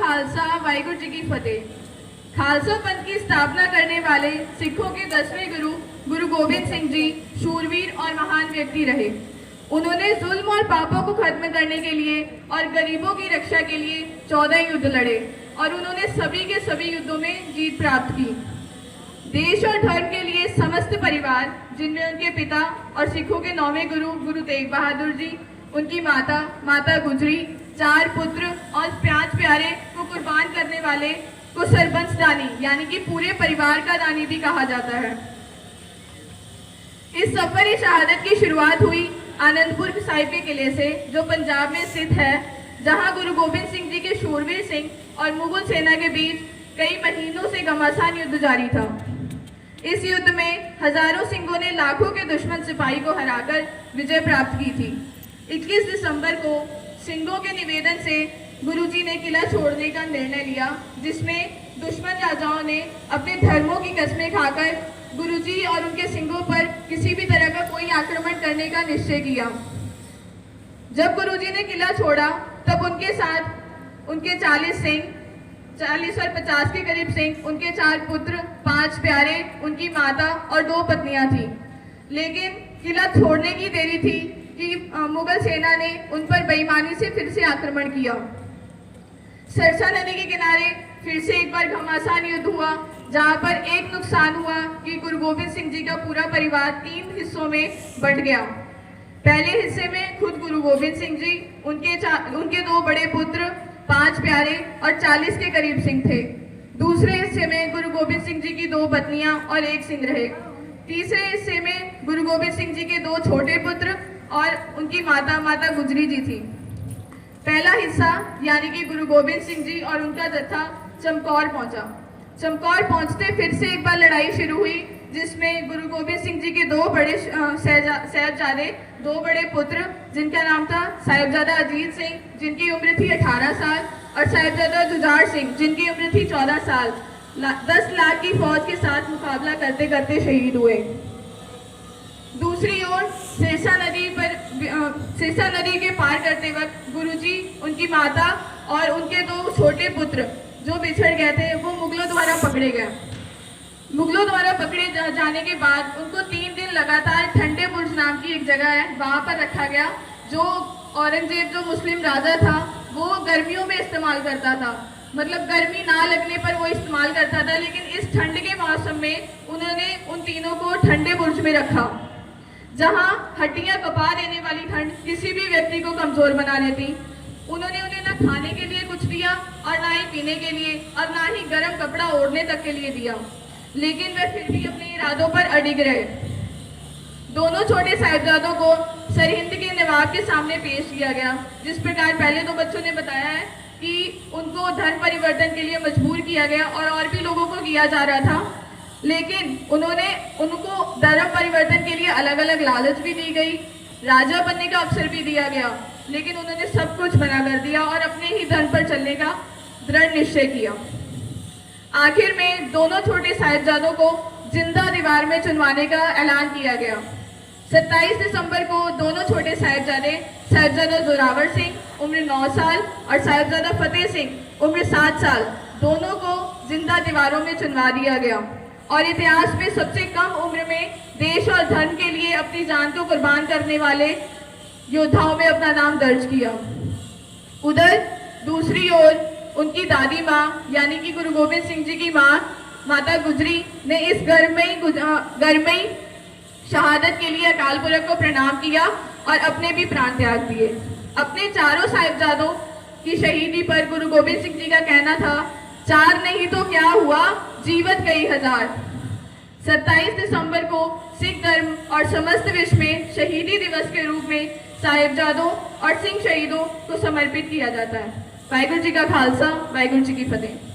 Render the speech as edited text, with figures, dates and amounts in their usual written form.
खालसा वाहिगुरु जी की फतेह। खालसा पंथ की स्थापना करने वाले सिखों के 10वें गुरु गुरु गोबिंद सिंह जी शूरवीर और महान व्यक्ति रहे। उन्होंने जुल्म और पापों को खत्म करने के लिए और गरीबों की रक्षा के लिए 14 युद्ध लड़े और उन्होंने सभी के सभी युद्धों में जीत प्राप्त की। देश और धर्म के लिए समस्त परिवार, जिनमें उनके पिता और सिखों के 9वें गुरु गुरु तेग बहादुर जी, उनकी माता माता गुजरी, 4 पुत्र और 5 प्यारे को कुर्बान करने वाले को सरबंस दानी यानी कि पूरे परिवार का दानी भी कहा जाता है। इस सफर शहादत की शुरुआत हुई आनंदपुर साहिब के किले से, जो पंजाब में स्थित है, जहां गुरु गोबिंद सिंह जी के शूरवीर सिंह और मुगल सेना के बीच कई महीनों से घमासान युद्ध जारी था। इस युद्ध में हजारों सिंहों ने लाखों के दुश्मन सिपाही को हराकर विजय प्राप्त की थी। 21 दिसंबर को सिंहों के निवेदन से गुरुजी ने किला छोड़ने का निर्णय लिया, जिसमें दुश्मन राजाओं ने अपने धर्मों की कसमें खाकर गुरुजी और उनके सिंहों पर किसी भी तरह का कोई आक्रमण करने का निश्चय किया। जब गुरुजी ने किला छोड़ा तब उनके साथ उनके 40 और 50 के करीब सिंह, उनके 4 पुत्र, 5 प्यारे, उनकी माता और 2 पत्नियां थी। लेकिन किला छोड़ने की देरी थी कि मुगल सेना ने उन पर बेईमानी से फिर से आक्रमण किया। सरसा नदी के किनारे फिर से एक बार घमासान युद्ध हुआ, जहां पर एक नुकसान हुआ कि गुरु गोबिंद सिंह जी का पूरा परिवार 3 हिस्सों में बंट गया। पहले हिस्से में खुद गुरु गोबिंद सिंह जी, उनके 2 बड़े पुत्र, 5 प्यारे और 40 के करीब सिंह थे। दूसरे हिस्से में गुरु गोबिंद सिंह जी की 2 पत्नियां और 1 सिंह रहे। तीसरे हिस्से में गुरु गोबिंद सिंह जी के 2 छोटे पुत्र और उनकी माता माता गुजरी जी थी। पहला हिस्सा यानी कि गुरु गोबिंद सिंह जी और उनका जत्था चमकौर पहुंचा। चमकौर पहुंचते फिर से एक बार लड़ाई शुरू हुई, जिसमें गुरु गोबिंद सिंह जी के 2 बड़े साहिबजादे, 2 बड़े पुत्र, जिनका नाम था साहिबजादा अजीत सिंह, जिनकी उम्र थी 18 साल, और साहिबजादा जुझार सिंह, जिनकी उम्र थी 14 साल, 10 लाख की फौज के साथ मुकाबला करते करते शहीद हुए। दूसरी ओर सिरसा नदी के पार करते वक्त गुरुजी, उनकी माता और उनके 2 छोटे पुत्र जो बिछड़ गए थे, वो मुगलों द्वारा पकड़े गए। मुगलों द्वारा पकड़े जाने के बाद उनको 3 दिन लगातार ठंडे बुर्ज नाम की एक जगह है, वहां पर रखा गया, जो औरंगजेब जो मुस्लिम राजा था वो गर्मियों में इस्तेमाल करता था। मतलब गर्मी ना लगने पर वो इस्तेमाल करता था, लेकिन इस ठंड के मौसम में उन्होंने उन तीनों को ठंडे बुर्ज में रखा, जहां हड्डियां कपा देने वाली ठंड किसी भी व्यक्ति को कमजोर बना देती। उन्होंने उन्हें ना खाने के लिए कुछ दिया और ना ही पीने के लिए और ना ही गर्म कपड़ा ओढ़ने तक के लिए दिया, लेकिन वे फिर भी अपने इरादों पर अडिग रहे। दोनों छोटे साहिबजादों को सरहिंद के नवाब के सामने पेश किया गया। जिस प्रकार पहले 2 बच्चों ने बताया है कि उनको धर्म परिवर्तन के लिए मजबूर किया गया और भी लोगों को किया जा रहा था, लेकिन उनको धर्म परिवर्तन के लिए अलग अलग लालच भी दी गई, राजा बनने का अवसर भी दिया गया, लेकिन उन्होंने सब कुछ मना कर दिया और अपने ही धर्म पर चलने का दृढ़ निश्चय किया। आखिर में दोनों छोटे साहिबजादों को जिंदा दीवार में चुनवाने का ऐलान किया गया। 27 दिसंबर को दोनों छोटे साहिबजादे, साहिबजादा जोरावर सिंह उम्र 9 साल और साहिबजादा फतेह सिंह उम्र 7 साल, दोनों को जिंदा दीवारों में चुनवा दिया गया और इतिहास में सबसे कम उम्र में देश और धर्म के लिए अपनी जान को कुर्बान करने वाले योद्धाओं में अपना नाम दर्ज किया। उधर दूसरी ओर उनकी दादी माँ यानी कि गुरु गोबिंद सिंह जी की माँ माता गुजरी ने इस गर्मई शहादत के लिए अकाल पुरख को प्रणाम किया और अपने भी प्राण त्याग दिए। अपने 4 साहिबजादों की शहीदी पर गुरु गोबिंद सिंह जी का कहना था, 4 नहीं तो क्या हुआ, जीवत कई हजार। 27 दिसंबर को सिख धर्म और समस्त विश्व में शहीदी दिवस के रूप में साहिबजादों और सिंह शहीदों को समर्पित किया जाता है। वाहिगुरु जी का खालसा, वाहिगुरु जी की फतेह।